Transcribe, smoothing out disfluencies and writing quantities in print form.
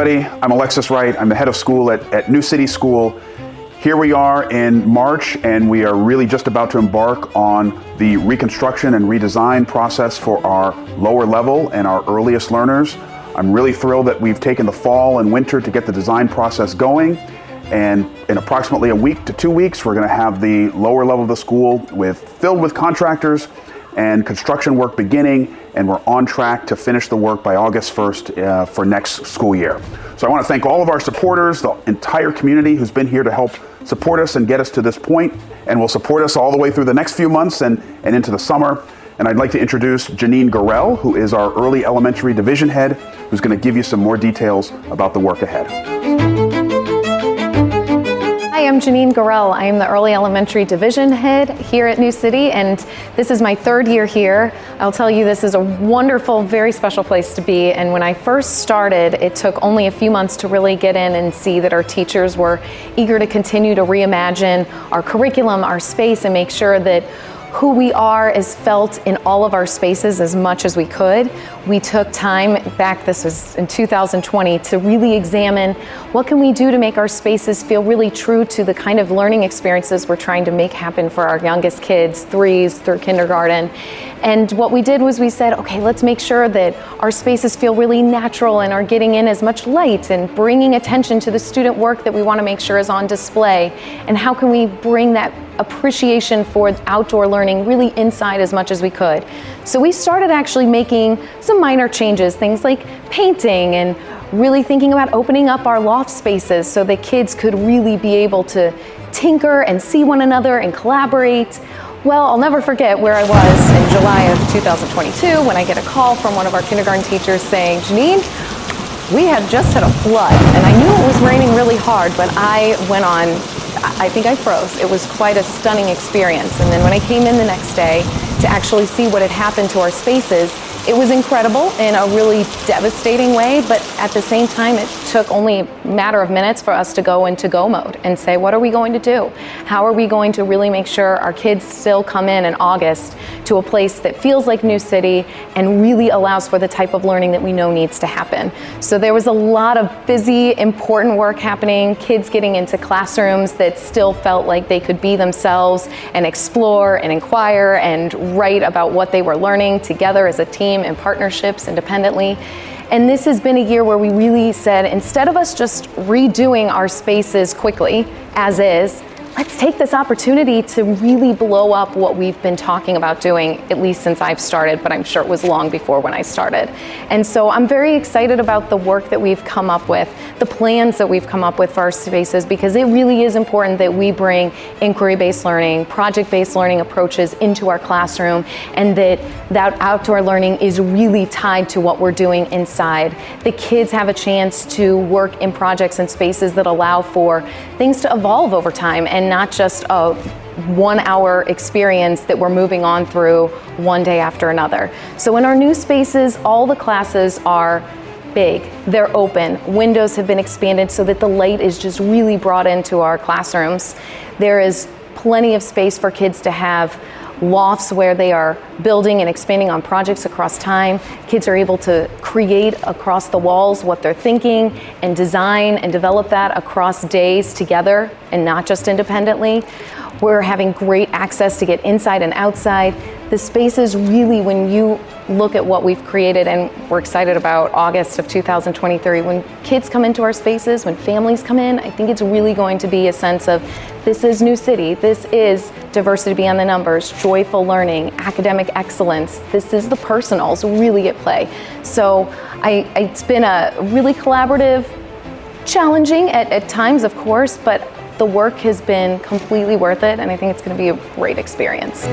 everybody. I'm Alexis Wright. I'm the head of school at New City School. Here we are in March, and we are really just about to embark on the reconstruction and redesign process for our lower level and our earliest learners. I'm really thrilled that we've taken the fall and winter to get the design process going. And in approximately a week to 2 weeks, we're going to have the lower level of the school filled with contractors and construction work beginning, and we're on track to finish the work by August 1st for next school year. So I want to thank all of our supporters, the entire community who's been here to help support us and get us to this point, and will support us all the way through the next few months and into the summer. And I'd like to introduce Janine Gorell, who is our early elementary division head, who's going to give you some more details about the work ahead. Hi, I'm Janine Gorell. I am the early elementary division head here at New City, and this is my third year here. I'll tell you, this is a wonderful, very special place to be. And when I first started, it took only a few months to really get in and see that our teachers were eager to continue to reimagine our curriculum, our space, and make sure that who we are is felt in all of our spaces as much as we could. We took time back, this was in 2020, to really examine what can we do to make our spaces feel really true to the kind of learning experiences we're trying to make happen for our youngest kids, 3s through kindergarten. And what we did was we said, okay, let's make sure that our spaces feel really natural and are getting in as much light and bringing attention to the student work that we want to make sure is on display. And how can we bring that appreciation for outdoor learning really inside as much as we could. So we started actually making some minor changes, things like painting and really thinking about opening up our loft spaces so that kids could really be able to tinker and see one another and collaborate. Well, I'll never forget where I was in July of 2022 when I get a call from one of our kindergarten teachers saying, Janine, we had just had a flood, and I knew it was raining really hard, but I went on, I think I froze. It was quite a stunning experience. And then when I came in the next day to actually see what had happened to our spaces, it was incredible in a really devastating way, but at the same time, it took only a matter of minutes for us to go into go mode and say, what are we going to do? How are we going to really make sure our kids still come in August to a place that feels like New City and really allows for the type of learning that we know needs to happen? So there was a lot of busy, important work happening, kids getting into classrooms that still felt like they could be themselves and explore and inquire and write about what they were learning together as a team and partnerships independently. And this has been a year where we really said, instead of us just redoing our spaces quickly as is, let's take this opportunity to really blow up what we've been talking about doing, at least since I've started, but I'm sure it was long before when I started. And so I'm very excited about the work that we've come up with, the plans that we've come up with for our spaces, because it really is important that we bring inquiry-based learning, project-based learning approaches into our classroom, and that outdoor learning is really tied to what we're doing inside. The kids have a chance to work in projects and spaces that allow for things to evolve over time, and not just a 1 hour experience that we're moving on through one day after another. So in our new spaces, all the classes are big, they're open, windows have been expanded so that the light is just really brought into our classrooms. There is plenty of space for kids to have lofts where they are building and expanding on projects across time. Kids are able to create across the walls what they're thinking and design and develop that across days together and not just independently. We're having great access to get inside and outside. The spaces really, when you look at what we've created, and we're excited about August of 2023, when kids come into our spaces, when families come in, I think it's really going to be a sense of, this is New City, this is diversity beyond the numbers, joyful learning, academic excellence, this is the personals really at play. So it's been a really collaborative, challenging at times, of course, but the work has been completely worth it, and I think it's going to be a great experience.